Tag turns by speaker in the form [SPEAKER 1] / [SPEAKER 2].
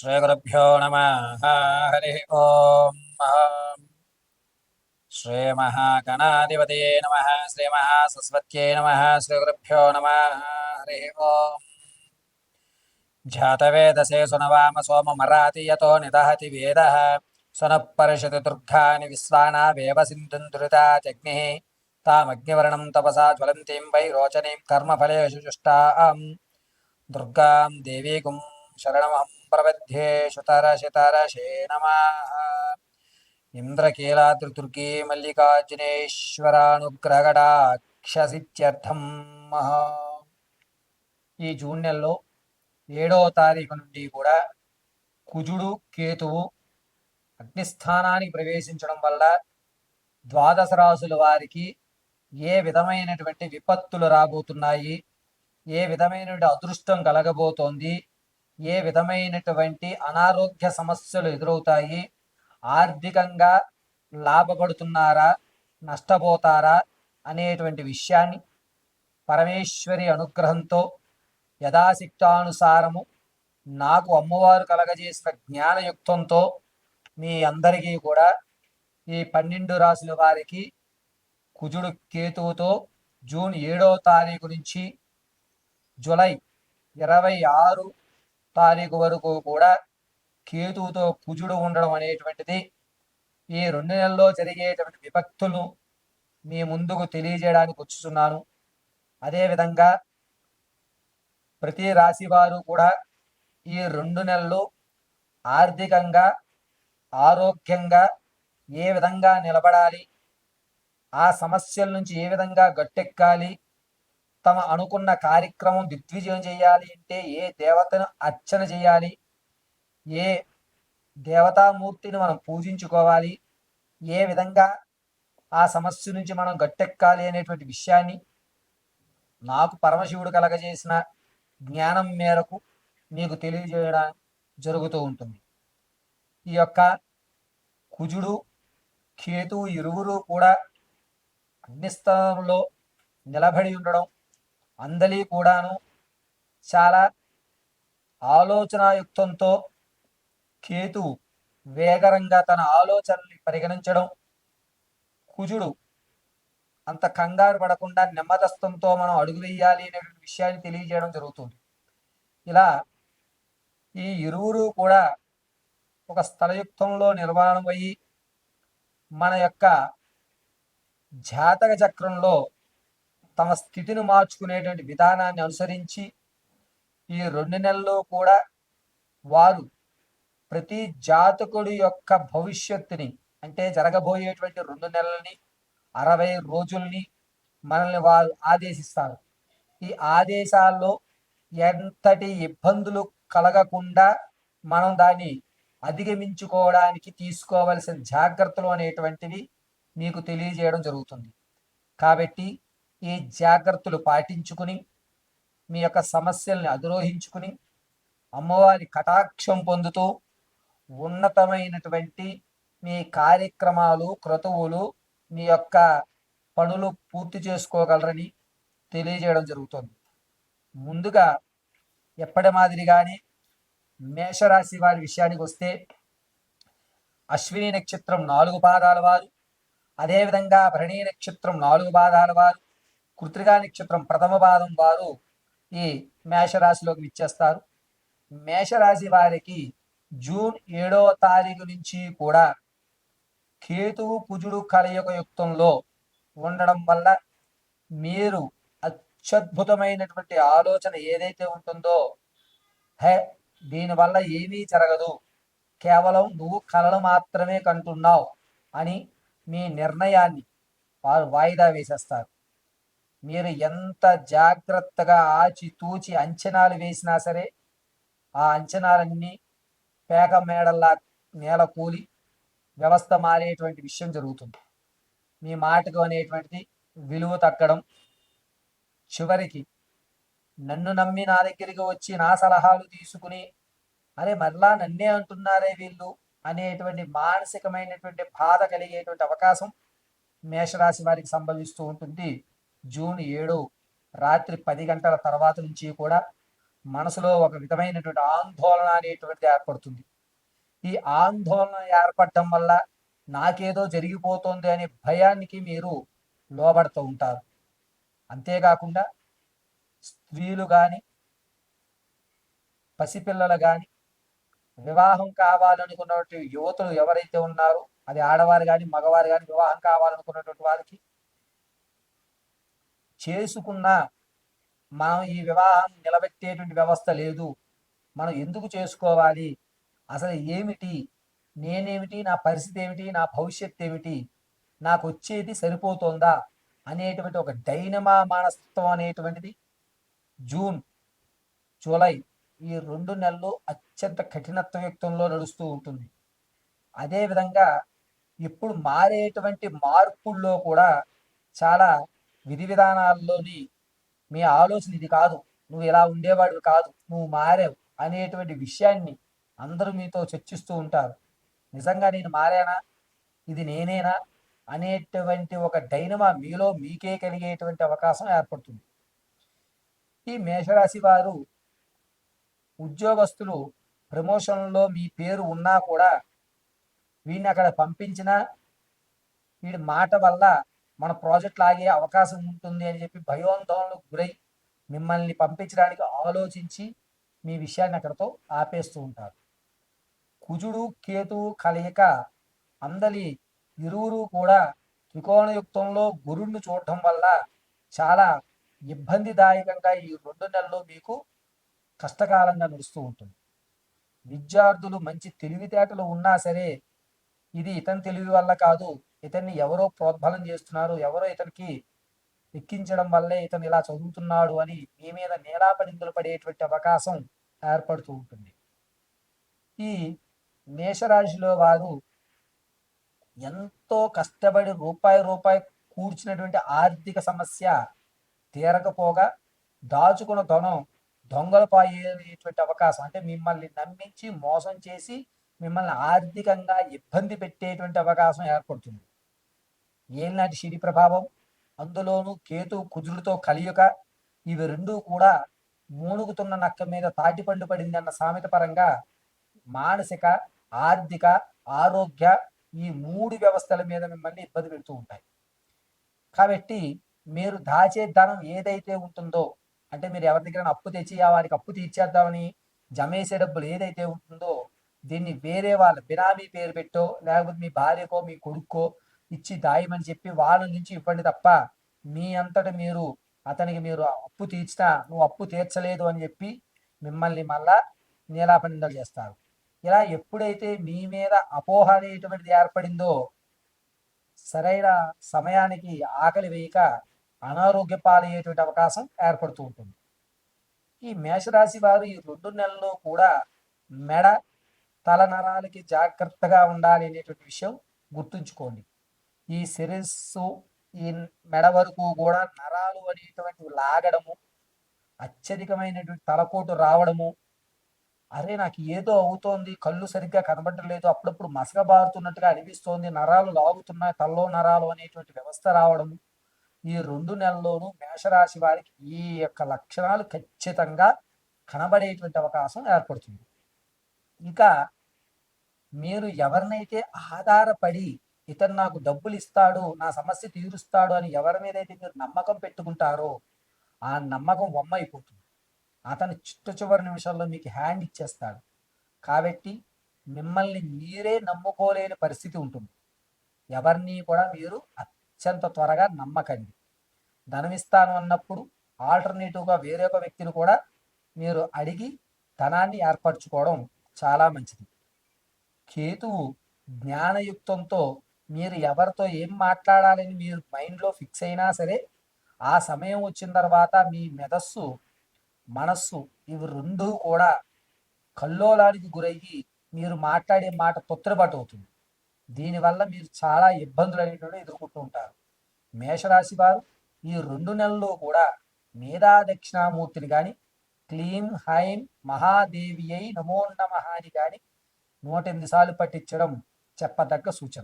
[SPEAKER 1] श्रीगुरुभ्यो नमः। हरिः ओम्। श्रीमहागणाधिपतये नमः। श्रीमहासरस्वत्यै नमः। श्रीगुरुभ्यो नमः। हरिः ओम्। ध्यातवेदसे सुनवाम सोममराति यतो निदहति वेदः सुनः परिषति दुर्गानि विश्वानावेव सिन्धुन्दुरितात्यग्निः तामग्निवर्णं तपसा ज्वलन्तीं वैरोचनीं कर्मफलेषु जुष्टाम् दुर्गां देवीकुं शरणमहं प्रपद्ये शुतरशितरशे नमः। ఇంద్రకీలాద్రిదుర్గే మల్లికార్జునేశ్వరానుగ్రహగడాక్షసిత్యర్థం. ఈ జూన్ నెలలో 7వ తారీఖు నుండి కూడా కుజుడు కేతువు అగ్నిస్థానానికి ప్రవేశించడం వల్ల ద్వాదశ రాశుల వారికి ఏ విధమైనటువంటి విపత్తులు రాబోతున్నాయి, ఏ విధమైనటువంటి అదృష్టం కలగబోతోంది, ఏ విధమైనటువంటి అనారోగ్య సమస్యలు ఎదురవుతాయి, ఆర్థికంగా లాభపడుతున్నారా నష్టపోతారా అనేటువంటి విషయాన్ని పరమేశ్వరి అనుగ్రహంతో యథాశక్తానుసారము నాకు అమ్మవారు కలగజేసిన జ్ఞానయుక్తంతో మీ అందరికీ కూడా ఈ 12 రాశుల వారికి కుజుడు కేతువుతో జూన్ 7వ తారీఖు నుంచి జూలై 26 తారీఖు వరకు కూడా కేతువుతో కుజుడు ఉండడం అనేటువంటిది ఈ 2 నెలల్లో జరిగేటువంటి విపత్తులను మీ ముందుకు తెలియజేయడానికి వచ్చుతున్నాను. అదేవిధంగా ప్రతి రాశి వారు కూడా ఈ 2 నెలలు ఆర్థికంగా ఆరోగ్యంగా ఏ విధంగా నిలబడాలి, ఆ సమస్యల నుంచి ఏ విధంగా గట్టెక్కాలి, తమ అనుకున్న కార్యక్రమం దిగ్విజయం చేయాలి అంటే ఏ దేవతను అర్చన చేయాలి, ఏ దేవతామూర్తిని మనం పూజించుకోవాలి, ఏ విధంగా ఆ సమస్య నుంచి మనం గట్టెక్కాలి అనేటువంటి విషయాన్ని నాకు పరమశివుడు కలగజేసిన జ్ఞానం మేరకు మీకు తెలియజేయడం జరుగుతూ ఉంటుంది. ఈ యొక్క కుజుడు కేతువు ఇరువురు కూడా అగ్నిస్థానంలో నిలబడి ఉండడం, అందలి కూడాను చాలా ఆలోచనాయుక్తంతో కేతువు వేగరంగా తన ఆలోచనల్ని పరిగణించడం, కుజుడు అంత కంగారు పడకుండా నెమ్మదస్తంతో మనం అడుగు వేయాలి అనే విషయాన్ని తెలియజేయడం జరుగుతుంది. ఇలా ఈ ఇరువురు కూడా ఒక స్థలయుక్తంలో నిర్మాణం అయ్యి మన యొక్క జాతక చక్రంలో తమ స్థితిని మార్చుకునేటువంటి విధానాన్ని అనుసరించి ఈ 2 నెలల్లో కూడా వారు ప్రతి జాతకుడి యొక్క భవిష్యత్తుని అంటే జరగబోయేటువంటి 2 నెలలని 60 రోజుల్ని మనల్ని వారు ఆదేశిస్తారు. ఈ ఆదేశాల్లో ఎంతటి ఇబ్బందులు కలగకుండా మనం దాన్ని అధిగమించుకోవడానికి తీసుకోవలసిన జాగ్రత్తలు అనేటువంటివి మీకు తెలియజేయడం జరుగుతుంది. కాబట్టి ఈ జాగ్రత్తలు పాటించుకుని మీ యొక్క సమస్యల్ని అధిరోహించుకుని అమ్మవారి కటాక్షం పొందుతూ ఉన్నతమైనటువంటి మీ కార్యక్రమాలు క్రతువులు మీ యొక్క పనులు పూర్తి చేసుకోగలరని తెలియజేయడం జరుగుతుంది. ముందుగా ఎప్పటి మాదిరిగానే మేషరాశి వారి విషయానికి వస్తే అశ్విని నక్షత్రం 4 పాదాల వారు, అదేవిధంగా భరణి నక్షత్రం 4 పాదాల వారు, కృత్తికా నక్షత్రం ప్రథమ పాదం వారు ఈ మేషరాశిలోకి విచ్చేస్తారు. మేషరాశి వారికి జూన్ 7వ తారీఖు నుంచి కూడా కేతువు కుజుడు కలయిక యుక్తంలో ఉండడం వల్ల మీరు అత్యద్భుతమైనటువంటి ఆలోచన ఏదైతే ఉంటుందో, దీనివల్ల ఏమీ జరగదు, కేవలం నువ్వు కలలు మాత్రమే కంటున్నావు అని మీ నిర్ణయాన్ని వారు వాయిదా వేసేస్తారు. మీరు ఎంత జాగ్రత్తగా ఆచితూచి అంచనాలు వేసినా సరే ఆ అంచనాలన్నీ పేక మేడల్లా నేల కూలి వ్యవస్థ మారేటువంటి విషయం జరుగుతుంది. మీ మాటకు అనేటువంటిది విలువ తగ్గడం, చివరికి నన్ను నమ్మి నా దగ్గరికి వచ్చి నా సలహాలు తీసుకుని అరే మరలా నన్నే అంటున్నారే వీళ్ళు అనేటువంటి మానసికమైనటువంటి బాధ కలిగేటువంటి అవకాశం మేషరాశి వారికి సంభవిస్తూ ఉంటుంది. జూన్ 7 రాత్రి 10 గంటల తర్వాత నుంచి కూడా మనసులో ఒక విధమైనటువంటి ఆందోళన అనేటువంటిది ఏర్పడుతుంది. ఈ ఆందోళన ఏర్పడటం వల్ల నాకేదో జరిగిపోతుంది అనే భయానికి మీరు లోబడుతూ ఉంటారు. అంతేకాకుండా స్త్రీలు కానీ, పసిపిల్లలు కానీ, వివాహం కావాలనుకున్నటువంటి యువతులు ఎవరైతే ఉన్నారో, అది ఆడవారు కానీ మగవారు కానీ, వివాహం కావాలనుకున్నటువంటి వారికి చేసుకున్న మనం ఈ వివాహం నిలబెట్టేటువంటి వ్యవస్థ లేదు, మనం ఎందుకు చేసుకోవాలి, అసలు ఏమిటి, నేనేమిటి, నా పరిస్థితి ఏమిటి, నా భవిష్యత్తు ఏమిటి, నాకు వచ్చేది సరిపోతుందా అనేటువంటి ఒక డైనమా మనస్తత్వం అనేటువంటిది జూన్ జూలై ఈ 2 నెలలు అత్యంత కఠినత్వయుక్తంలో నడుస్తూ ఉంటుంది. అదేవిధంగా ఇప్పుడు మారేటువంటి మార్పుల్లో కూడా చాలా విధి విధానాల్లోని మీ ఆలోచన ఇది కాదు, నువ్వు ఇలా ఉండేవాడు కాదు, నువ్వు మారావు అనేటువంటి విషయాన్ని అందరూ మీతో చర్చిస్తూ ఉంటారు. నిజంగా నేను మారానా, ఇది నేనేనా అనేటువంటి ఒక డైనమా మీలో మీకే కలిగేటువంటి అవకాశం ఏర్పడుతుంది. ఈ మేషరాశి వారు ఉద్యోగస్తులు ప్రమోషన్లో మీ పేరు ఉన్నా కూడా వీడిని అక్కడ పంపించినా వీడి మాట వల్ల మన ప్రాజెక్ట్ లాగే అవకాశం ఉంటుంది అని చెప్పి భయోందోళనకు గురై మిమ్మల్ని పంపించడానికి ఆలోచించి మీ విషయాన్ని అక్కడితో ఆపేస్తూ ఉంటారు. కుజుడు కేతువు కలయిక అందలి ఇరువురు కూడా త్రికోణయుక్తంలో గురుణ్ణి చూడటం వల్ల చాలా ఇబ్బందిదాయకంగా ఈ 2 నెలలు మీకు కష్టకాలంగా నడుస్తూ ఉంటుంది. విద్యార్థులు మంచి తెలివితేటలు ఉన్నా సరే ఇది ఇతని తెలివి వల్ల కాదు, ఇతన్ని ఎవరో ప్రోద్బలం చేస్తున్నారు, ఎవరో ఇతనికి ఎక్కించడం వల్లే ఇతను ఇలా చదువుతున్నాడు అని మీ మీద నేలాపనిందులు పడేటువంటి అవకాశం ఏర్పడుతూ ఉంటుంది. ఈ మేషరాశిలో వారు ఎంతో కష్టపడి రూపాయి కూర్చున్నటువంటి ఆర్థిక సమస్య తీరకపోగా దాచుకున్న ధనం దొంగలు పాయేటువంటి అవకాశం, అంటే మిమ్మల్ని నమ్మించి మోసం చేసి మిమ్మల్ని ఆర్థికంగా ఇబ్బంది పెట్టేటువంటి అవకాశం ఏర్పడుతుంది. ఏలినాటి శని ప్రభావం, అందులోనూ కేతు కుజులతో కలియుక, ఇవి రెండూ కూడా మూనుగుతున్న నక్క మీద తాటిపండు పడింది అన్న సామెత పరంగా మానసిక, ఆర్థిక, ఆరోగ్య ఈ 3 వ్యవస్థల మీద మిమ్మల్ని ఇబ్బంది పెడుతూ ఉంటాయి. కాబట్టి మీరు దాచే ధనం ఏదైతే ఉంటుందో, అంటే మీరు ఎవరి దగ్గర అప్పు తెచ్చి వారికి అప్పు తీర్చేద్దామని జమేసే డబ్బులు ఏదైతే ఉంటుందో దీన్ని వేరే వాళ్ళ బినామీ పేరు పెట్టో లేకపోతే మీ భార్యకో మీ కొడుక్కో ఇచ్చి దాయమని చెప్పి వాళ్ళ నుంచి ఇవ్వండి తప్ప మీ అంతట మీరు అతనికి మీరు అప్పు తీర్చినా నువ్వు అప్పు తీర్చలేదు అని చెప్పి మిమ్మల్ని మళ్ళా నీలాపనిందలు చేస్తారు. ఇలా ఎప్పుడైతే మీ మీద అపోహ అనేటువంటిది ఏర్పడిందో సరైన సమయానికి ఆకలి వేయక అనారోగ్య పాలయ్యేటువంటి అవకాశం ఏర్పడుతూ ఉంటుంది. ఈ మేషరాశి వారు ఈ 2 నెలల్లో కూడా మెడ తల నరాలకి జాగ్రత్తగా ఉండాలి అనేటువంటి విషయం గుర్తుంచుకోండి. ఈ శిరస్సు ఈ మెడ వరకు కూడా నరాలు అనేటువంటివి లాగడము, అత్యధికమైనటువంటి తలపోటు రావడము, అరే నాకు ఏదో అవుతోంది, కళ్ళు సరిగ్గా కనబడలేదు, అప్పుడప్పుడు మసకబారుతున్నట్టుగా అనిపిస్తోంది, నరాలు లాగుతున్నాయి, తల్లో నరాలు అనేటువంటి వ్యవస్థ రావడము, ఈ 2 నెలల్లోనూ మేషరాశి వారికి ఈ యొక్క లక్షణాలు ఖచ్చితంగా కనబడేటువంటి అవకాశం ఏర్పడుతుంది. ఇంకా మీరు ఎవరినైతే ఆధారపడి ఇతను నాకు డబ్బులు ఇస్తాడు, నా సమస్య తీరుస్తాడు అని ఎవరి మీద అయితే మీరు నమ్మకం పెట్టుకుంటారో ఆ నమ్మకం వమ్మైపోతుంది. అతను చిట్ట నిమిషాల్లో మీకు హ్యాండ్ ఇచ్చేస్తాడు. కాబట్టి మిమ్మల్ని మీరే నమ్ముకోలేని పరిస్థితి ఉంటుంది. ఎవరిని కూడా మీరు అత్యంత త్వరగా నమ్మకండి. ధనమిస్తాను అన్నప్పుడు ఆల్టర్నేటివ్గా వేరే ఒక వ్యక్తిని కూడా మీరు అడిగి ధనాన్ని ఏర్పరచుకోవడం చాలా మంచిది. కేతువు జ్ఞానయుక్తంతో మీరు ఎవరితో ఏం మాట్లాడాలని మీరు మైండ్లో ఫిక్స్ అయినా సరే ఆ సమయం వచ్చిన తర్వాత మీ మెదస్సు మనస్సు ఇవి రెండూ కూడా కల్లోలానికి గురయ్యి మీరు మాట్లాడే మాట తొత్తురపాటు అవుతుంది. దీనివల్ల మీరు చాలా ఇబ్బందులు అనేటువంటి ఎదుర్కొంటూ ఉంటారు. మేషరాశి వారు ఈ 2 నెలల్లో కూడా మేధా దక్షిణామూర్తిని కానీ క్లీం హైం మహాదేవి అయి నమో నమః అని కానీ 108 సార్లు పట్టించడం చెప్పదగ్గ సూచన.